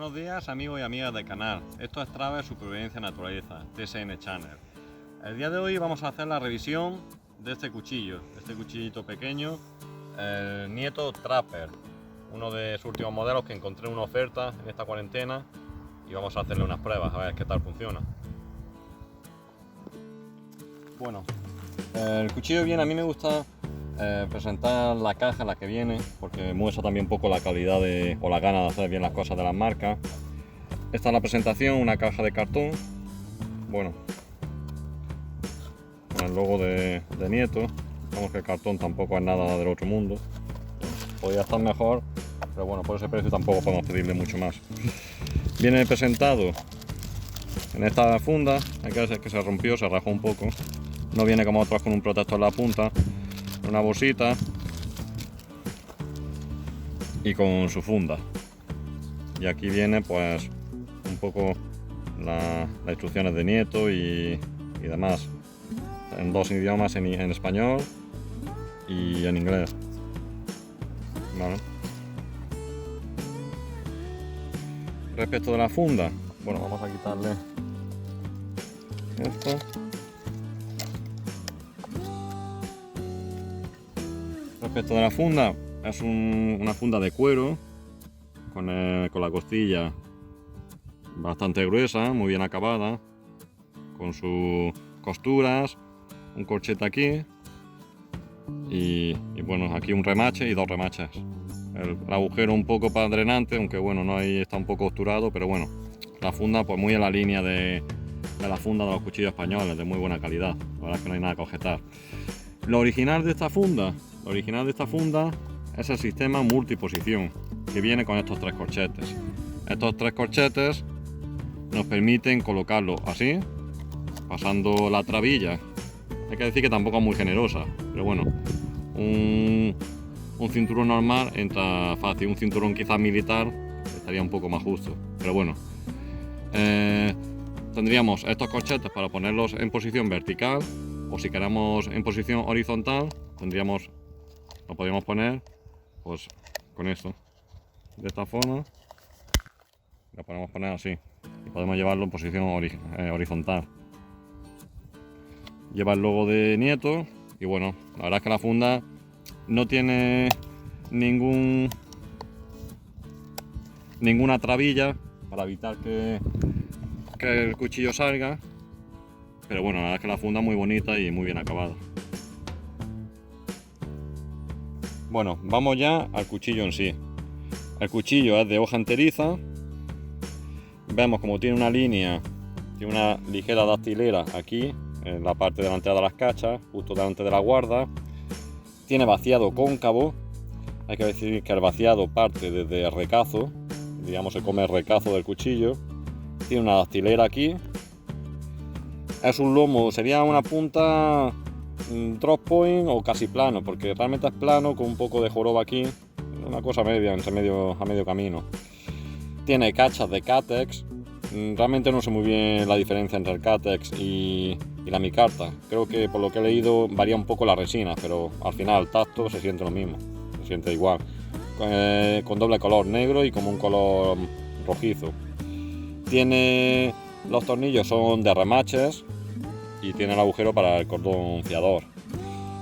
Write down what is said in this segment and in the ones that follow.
Buenos días amigos y amigas del canal, esto es Travel Supervivencia Naturaleza, TSN Channel. El día de hoy vamos a hacer la revisión de este cuchillo, este cuchillito pequeño, el Nieto Trapper, uno de sus últimos modelos que encontré en una oferta en esta cuarentena y vamos a hacerle unas pruebas a ver qué tal funciona. Bueno, el cuchillo viene, a mí me gusta presentar la caja en la que viene porque muestra también un poco la calidad o la gana de hacer bien las cosas de las marcas. Esta es la presentación, una caja de cartón, bueno, con el logo de Nieto. Vemos que el cartón tampoco es nada del otro mundo, podría estar mejor, pero bueno, por ese precio tampoco podemos pedirle mucho más. Viene presentado en esta funda, hay que ver que se rompió, se rajó un poco, no viene como otros con un protector en la punta, una bolsita y con su funda, y aquí viene pues un poco las instrucciones de Nieto y demás en dos idiomas, en español y en inglés. Vale. Respecto de la funda, bueno, vamos a quitarle esto. Respecto de la funda, es una funda de cuero con la costilla bastante gruesa, muy bien acabada, con sus costuras, un corchete aquí y bueno, aquí un remache y dos remaches. El agujero un poco para drenante, aunque bueno, no ahí está un poco obturado, pero bueno, la funda pues muy en la línea de la funda de los cuchillos españoles, de muy buena calidad. La verdad es que no hay nada que objetar. Lo original de esta funda es el sistema multiposición que viene con estos tres corchetes. Estos tres corchetes nos permiten colocarlo así, pasando la trabilla. Hay que decir que tampoco es muy generosa, pero bueno, un cinturón normal entra fácil, un cinturón quizás militar estaría un poco más justo, pero bueno. Tendríamos estos corchetes para ponerlos en posición vertical, o si queremos en posición horizontal, lo podríamos poner pues con esto, de esta forma, lo podemos poner así y podemos llevarlo en posición horizontal. Lleva el logo de Nieto y bueno, la verdad es que la funda no tiene ninguna trabilla para evitar que el cuchillo salga, pero bueno, la verdad es que la funda es muy bonita y muy bien acabada. Bueno, vamos ya al cuchillo en sí. El cuchillo es de hoja enteriza. Vemos como tiene una línea, tiene una ligera dactilera aquí en la parte delantera de las cachas, justo delante de la guarda. Tiene vaciado cóncavo. Hay que decir que el vaciado parte desde el recazo, digamos se come el recazo del cuchillo. Tiene una dactilera aquí. Es un lomo, sería una punta drop point o casi plano, porque realmente es plano con un poco de joroba aquí, una cosa media, a medio camino. Tiene cachas de Catex. Realmente no sé muy bien la diferencia entre el Catex y la micarta. Creo que por lo que he leído varía un poco la resina, pero al final el tacto se siente lo mismo, se siente igual. Con doble color, negro y como un color rojizo. Los tornillos son de remaches y tiene el agujero para el cordón fiador.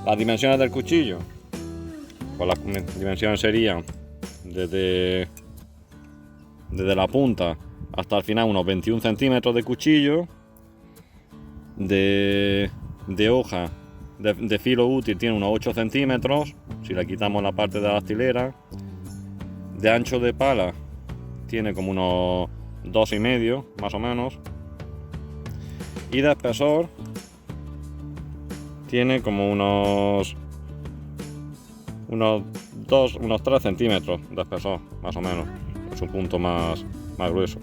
Las dimensiones del cuchillo, pues las dimensiones serían desde la punta hasta el final unos 21 centímetros de cuchillo. De hoja de filo útil tiene unos 8 centímetros si le quitamos la parte de la dactilera. De ancho de pala tiene como unos 2,5 más o menos, y de espesor tiene como unos 3 centímetros de espesor más o menos, es un punto más grueso.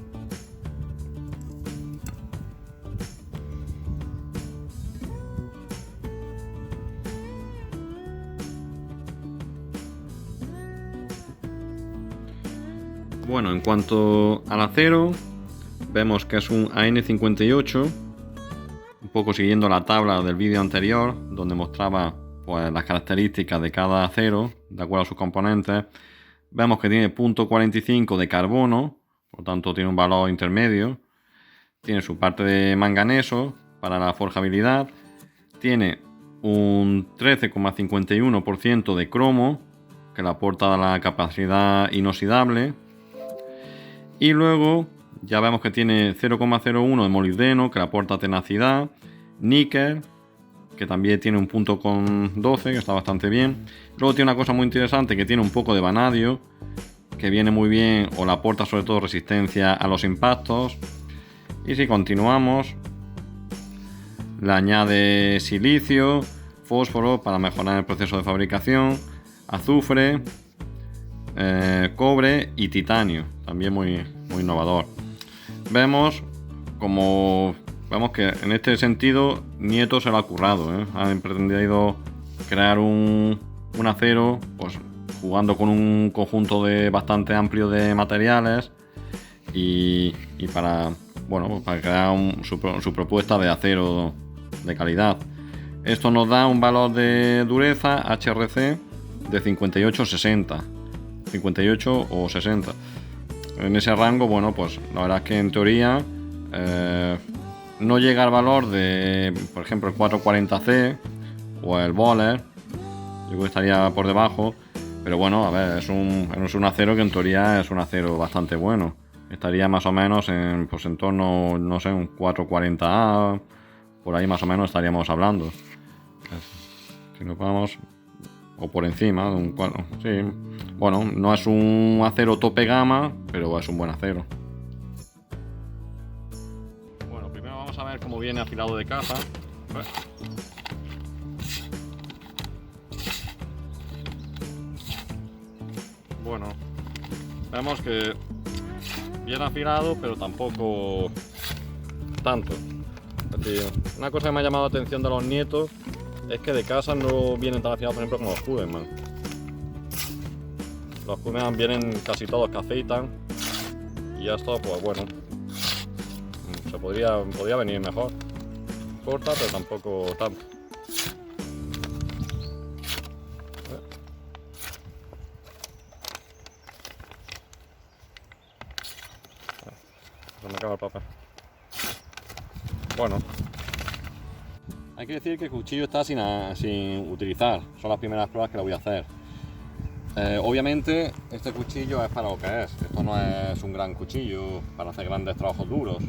Bueno, en cuanto al acero, vemos que es un AN58, un poco siguiendo la tabla del vídeo anterior, donde mostraba pues las características de cada acero, de acuerdo a sus componentes. Vemos que tiene .45 de carbono, por lo tanto tiene un valor intermedio. Tiene su parte de manganeso para la forjabilidad. Tiene un 13,51% de cromo, que le aporta la capacidad inoxidable. Y luego ya vemos que tiene 0,01 de molibdeno, que le aporta tenacidad. Níquel, que también tiene un punto con 12, que está bastante bien. Luego tiene una cosa muy interesante, que tiene un poco de vanadio, que viene muy bien o le aporta sobre todo resistencia a los impactos. Y si continuamos, le añade silicio, fósforo para mejorar el proceso de fabricación, azufre, cobre y titanio, también muy innovador. Vemos que en este sentido Nieto se lo ha currado, ¿eh? Han pretendido crear un acero, pues jugando con un conjunto bastante amplio de materiales y para crear su propuesta de acero de calidad. Esto nos da un valor de dureza HRC de 58-60, 58 o 60. En ese rango, pues la verdad es que en teoría no llega al valor de, por ejemplo, el 440C o el Böhler. Yo creo que estaría por debajo, pero bueno, a ver, es un acero que en teoría es un acero bastante bueno. Estaría más o menos en torno, no sé, un 440A, por ahí más o menos estaríamos hablando. Si nos vamos, o por encima de un 4, sí. Bueno, no es un acero tope gama, pero es un buen acero. Bueno, primero vamos a ver cómo viene afilado de caja. Bueno, vemos que viene afilado, pero tampoco tanto. Es decir, una cosa que me ha llamado la atención de los Nietos es que de casa no vienen tan afilados, por ejemplo, como los Hudeman. Los Hudeman vienen casi todos que afeitan y esto, pues bueno, se podría venir mejor. Corta, pero tampoco tanto. Se me acaba el papel. Bueno, hay que decir que el cuchillo está sin utilizar. Son las primeras pruebas que le voy a hacer. Obviamente este cuchillo es para lo que es. Esto no es un gran cuchillo para hacer grandes trabajos duros.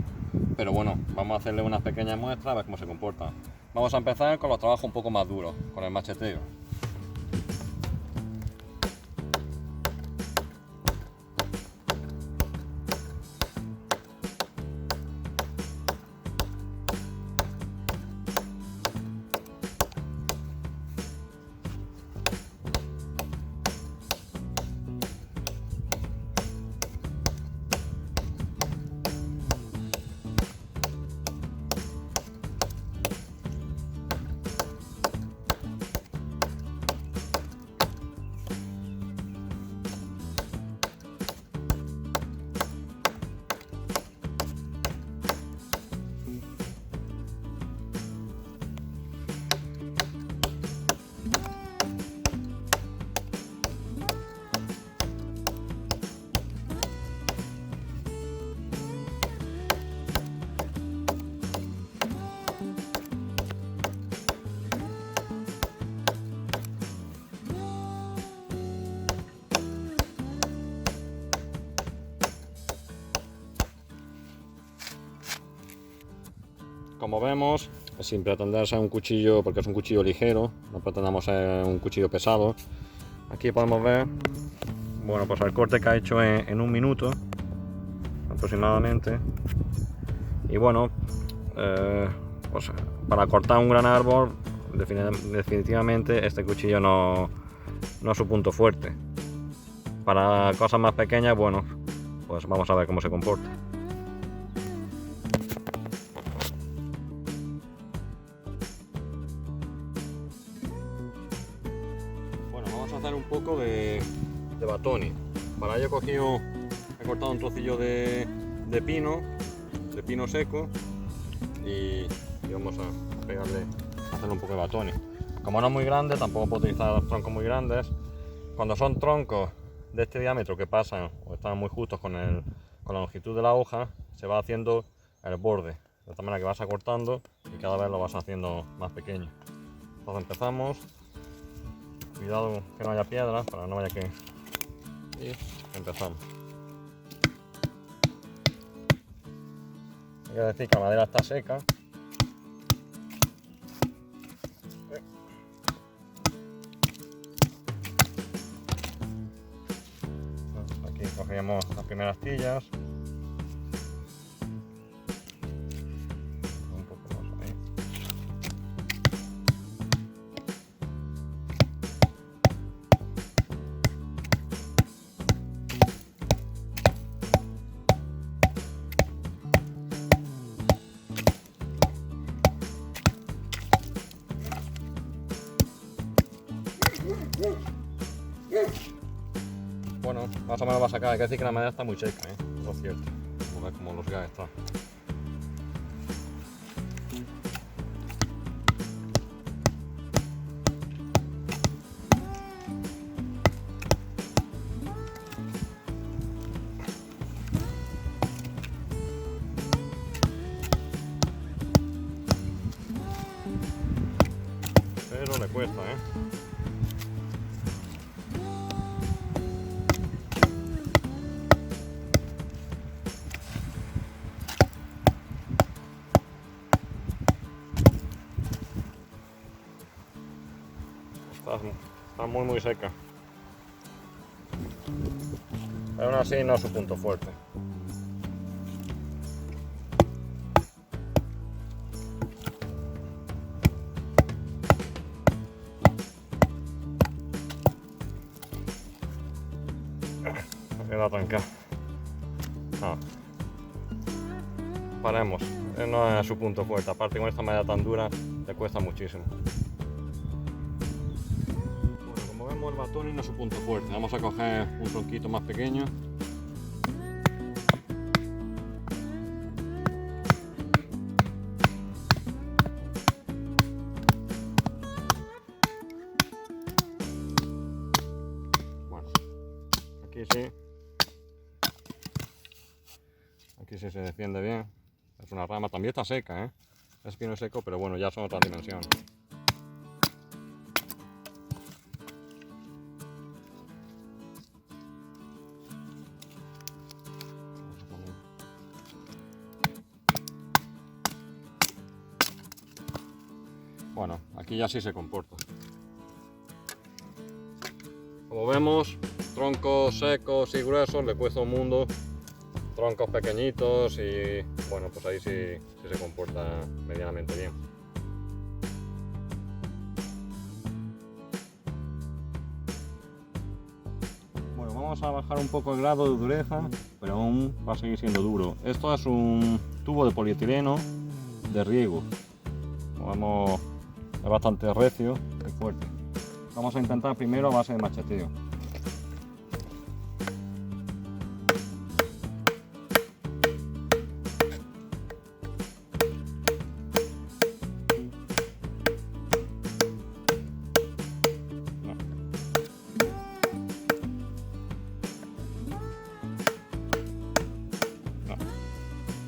Pero bueno, vamos a hacerle unas pequeñas muestras a ver cómo se comporta. Vamos a empezar con los trabajos un poco más duros, con el macheteo. Como vemos, sin pretender ser un cuchillo, porque es un cuchillo ligero, no pretendamos ser un cuchillo pesado. Aquí podemos ver, bueno, pues el corte que ha hecho en 1 minuto aproximadamente. Y bueno, pues para cortar un gran árbol, definitivamente este cuchillo no es su punto fuerte. Para cosas más pequeñas, bueno, pues vamos a ver cómo se comporta. Un poco de batoni. Para ello he cortado un trocillo de pino seco y vamos a hacerle un poco de batoni. Como no es muy grande, tampoco puedo utilizar troncos muy grandes. Cuando son troncos de este diámetro que pasan o están muy justos con con la longitud de la hoja se va haciendo el borde, de tal manera que vas acortando y cada vez lo vas haciendo más pequeño. Entonces empezamos, cuidado que no haya piedras para no vaya que... y empezamos. Hay que decir que la madera está seca. Aquí cogemos las primeras tillas. Un poco más ahí. Bueno, más o menos va a sacar, hay que decir que la madera está muy seca, eso es cierto. Vamos a ver cómo los gas están. Pero le cuesta, Está muy seca. Pero aún así no es su punto fuerte. Me queda trancar. Paremos. No es su punto fuerte. Aparte con esta madera tan dura le cuesta muchísimo. Bueno, como vemos el batón no es su punto fuerte. Vamos a coger un tronquito más pequeño. Bueno, aquí sí se defiende bien. Es una rama, también está seca, es pino seco, pero bueno, ya son otras dimensiones. Bueno, aquí ya sí se comporta. Como vemos, troncos secos y gruesos le cuesta un mundo. Troncos pequeñitos y bueno, pues ahí sí se comporta medianamente bien. Bueno, vamos a bajar un poco el grado de dureza, pero aún va a seguir siendo duro. Esto es un tubo de polietileno de riego. Como vemos, es bastante recio y fuerte. Vamos a intentar primero a base de macheteo.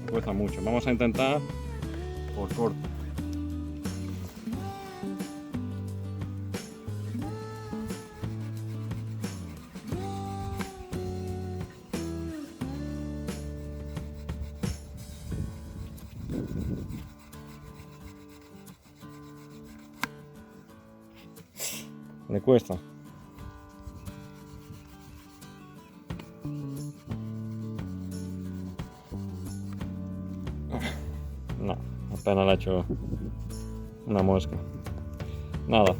Cuesta mucho. Vamos a intentar por corte. Le cuesta. No, apenas le he hecho una mosca. Nada.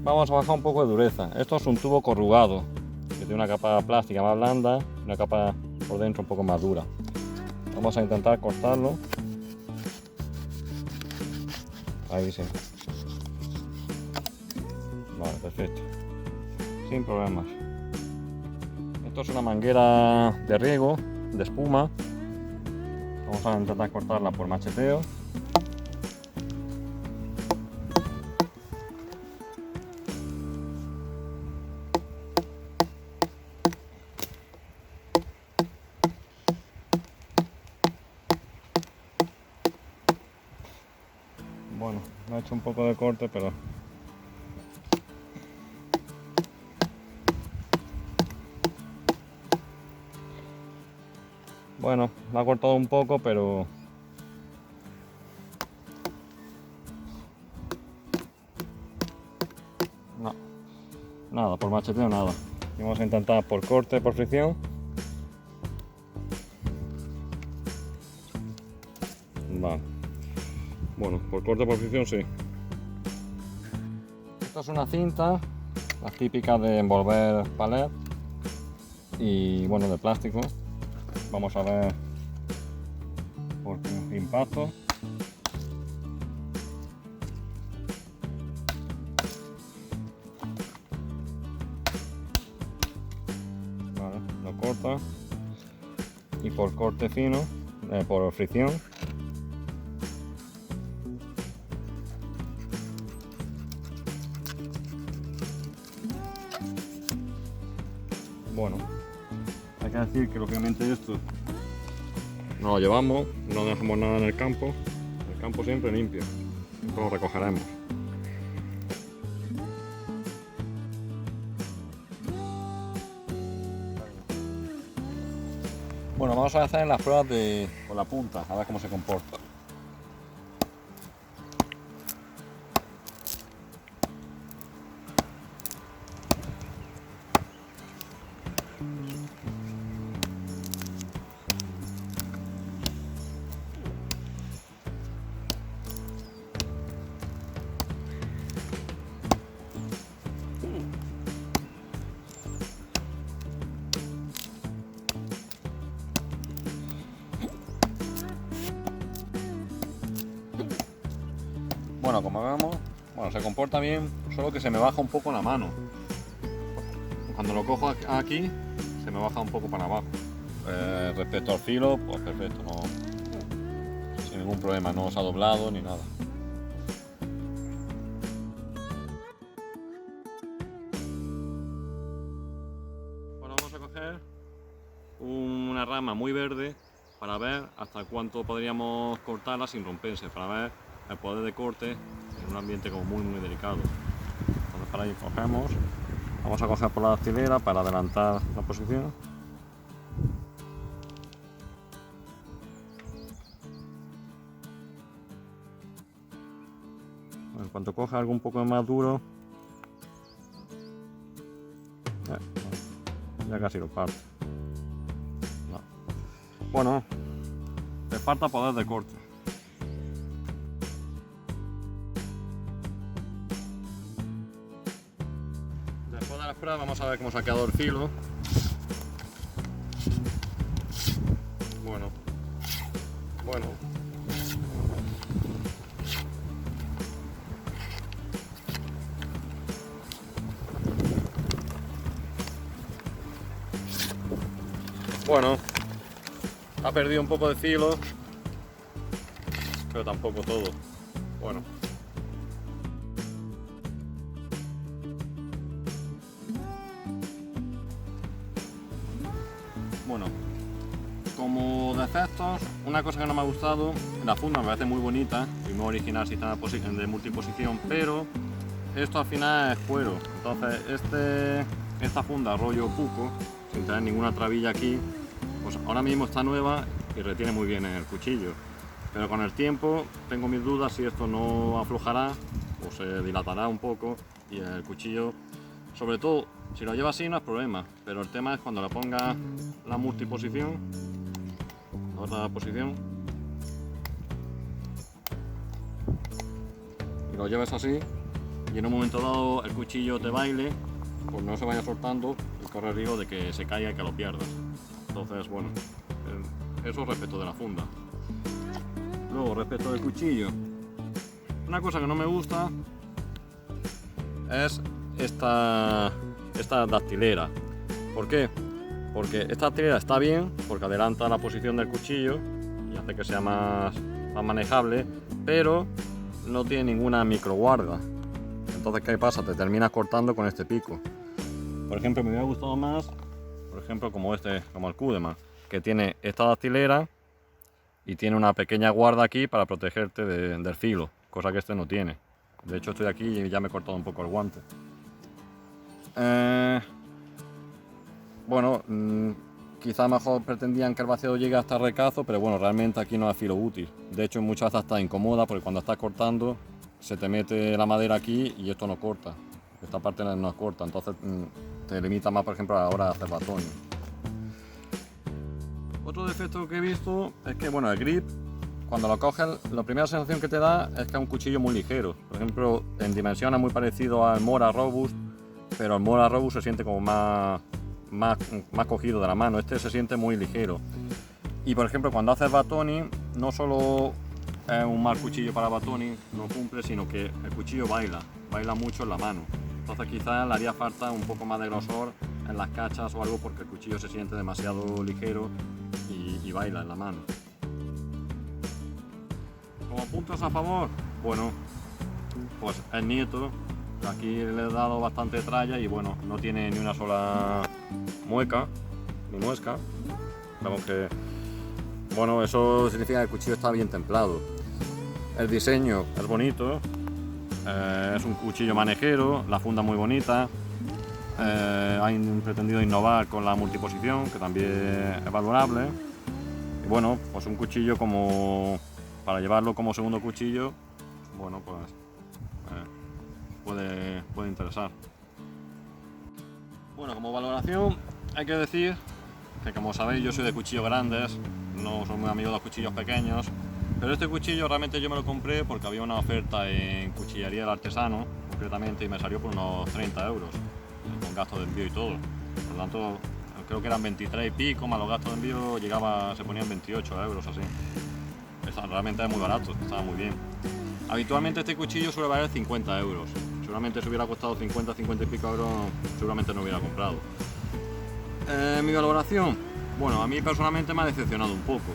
Vamos a bajar un poco de dureza. Esto es un tubo corrugado, que tiene una capa plástica más blanda y una capa por dentro un poco más dura. Vamos a intentar cortarlo. Ahí sí. Vale, perfecto. Sin problemas. Esto es una manguera de riego, de espuma. Vamos a intentar cortarla por macheteo. Bueno, me ha hecho un poco de corte, pero bueno, me ha cortado un poco, pero no, nada, por macheteo nada. Vamos a intentar por corte, por fricción. Vale. Bueno, por corte, por fricción sí. Esto es una cinta, las típicas de envolver palet y bueno, de plástico. Vamos a ver por impacto. Vale, lo corta. Y por corte fino, por fricción. Bueno, hay que decir que lógicamente esto no lo llevamos, no dejamos nada en el campo siempre limpio, siempre lo recogeremos. Bueno, vamos a hacer las pruebas con la punta, a ver cómo se comporta. Bueno, como vemos, bueno, se comporta bien, solo que se me baja un poco la mano. Cuando lo cojo aquí, se me baja un poco para abajo. Respecto al filo, pues perfecto, no, sin ningún problema, no se ha doblado ni nada. Ahora vamos a coger una rama muy verde para ver hasta cuánto podríamos cortarla sin romperse, para ver el poder de corte en un ambiente como muy delicado. Entonces para ahí cogemos, vamos a coger por la dactilera para adelantar la posición. En cuanto coja algo un poco más duro, ya casi lo parto. No. Bueno, le falta poder de corte. Después de las pruebas vamos a ver cómo se ha quedado el filo. Bueno. Bueno, ha perdido un poco de filo, pero tampoco todo. Bueno. Bueno, como defectos, una cosa que no me ha gustado, la funda me parece muy bonita y muy original sistema de multiposición, pero esto al final es cuero. Entonces esta funda rollo puco, sin tener ninguna trabilla aquí, pues ahora mismo está nueva y retiene muy bien el cuchillo, pero con el tiempo tengo mis dudas si esto no aflojará o se dilatará un poco y el cuchillo, sobre todo si lo lleva así no es problema, pero el tema es cuando le ponga la multiposición, la otra posición, y lo lleves así y en un momento dado el cuchillo te baile, pues no se vaya soltando y corre el riesgo de que se caiga y que lo pierdas. Entonces, bueno, eso respecto de la funda. Luego, respecto del cuchillo, una cosa que no me gusta es esta dactilera. ¿Por qué? Porque esta dactilera está bien, porque adelanta la posición del cuchillo y hace que sea más manejable, pero no tiene ninguna microguarda. Entonces, ¿qué pasa? Te terminas cortando con este pico. Por ejemplo, me hubiera gustado más, por ejemplo, como el Kudeman, que tiene esta dactilera y tiene una pequeña guarda aquí para protegerte del filo. cosa que este no tiene. De hecho estoy aquí y ya me he cortado un poco el guante. Bueno, quizá mejor pretendían que el vaciador llegue hasta el recazo, pero bueno, realmente aquí no es filo útil. De hecho, muchas veces está incómoda porque cuando estás cortando se te mete la madera aquí y esto no corta. Esta parte no es corta, entonces te limita más, por ejemplo, a la hora de hacer batones. Otro defecto que he visto es que, bueno, el grip, cuando lo coges, la primera sensación que te da es que es un cuchillo muy ligero. Por ejemplo, en dimensión es muy parecido al Mora Robust, pero el Mora Robust se siente como más cogido de la mano. Este se siente muy ligero. Y por ejemplo, cuando haces batoning, no solo es un mal cuchillo para batoning, no cumple, sino que el cuchillo baila mucho en la mano. Entonces quizás le haría falta un poco más de grosor en las cachas o algo, porque el cuchillo se siente demasiado ligero y baila en la mano. Como puntos a favor, bueno, pues el nieto, aquí le he dado bastante tralla y bueno, no tiene ni una sola mueca, ni muesca. Vamos que, bueno, eso significa que el cuchillo está bien templado. El diseño es bonito, es un cuchillo manejero, la funda muy bonita. Han pretendido innovar con la multiposición, que también es valorable. Y bueno, pues un cuchillo como para llevarlo como segundo cuchillo, bueno, pues puede interesar. Bueno, como valoración hay que decir que, como sabéis, yo soy de cuchillos grandes, no soy muy amigo de los cuchillos pequeños, pero este cuchillo realmente yo me lo compré porque había una oferta en Cuchillería del Artesano, concretamente, y me salió por unos 30 euros, con gasto de envío y todo. Por lo tanto, creo que eran 23 y pico, más los gastos de envío se ponían 28 euros así. Realmente es muy barato, estaba muy bien. Habitualmente este cuchillo suele valer 50 euros. Seguramente si hubiera costado 50 y pico euros, seguramente no hubiera comprado. Mi valoración, bueno, a mí personalmente me ha decepcionado un poco.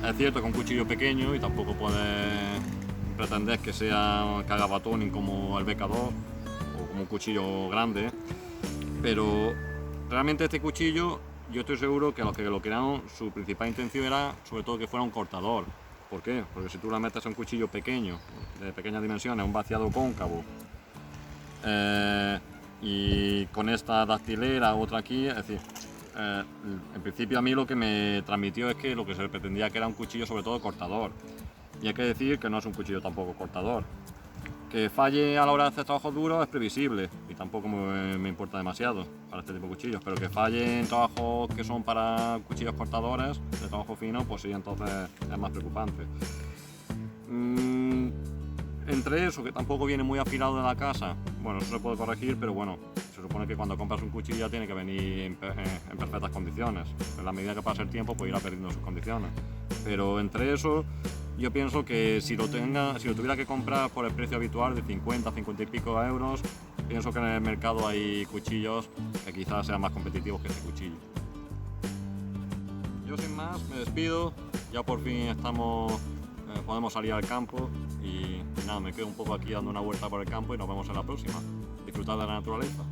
Es cierto que es un cuchillo pequeño y tampoco puedes pretender que haga batoning como el BK2 o como un cuchillo grande, pero realmente este cuchillo, yo estoy seguro que los que lo crearon, su principal intención era sobre todo que fuera un cortador. ¿Por qué? Porque si tú le metes a un cuchillo pequeño, de pequeñas dimensiones, un vaciado cóncavo, y con esta dactilera, otra aquí, es decir, en principio a mí lo que me transmitió es que lo que se pretendía que era un cuchillo sobre todo cortador. Y hay que decir que no es un cuchillo tampoco cortador. Que falle a la hora de hacer trabajos duros es previsible y tampoco me importa demasiado para este tipo de cuchillos, pero que falle en trabajos que son para cuchillos cortadores, de trabajo fino, pues sí, entonces es más preocupante. Entre eso, que tampoco viene muy afilado de la casa, bueno, eso se puede corregir, pero bueno, se supone que cuando compras un cuchillo ya tiene que venir en perfectas condiciones. En la medida que pasa el tiempo, pues irá perdiendo sus condiciones. Pero entre eso, yo pienso que si lo tuviera que comprar por el precio habitual de 50 y pico euros, pienso que en el mercado hay cuchillos que quizás sean más competitivos que este cuchillo. Yo sin más me despido, ya por fin podemos salir al campo y nada, me quedo un poco aquí dando una vuelta por el campo y nos vemos en la próxima. Disfrutad de la naturaleza.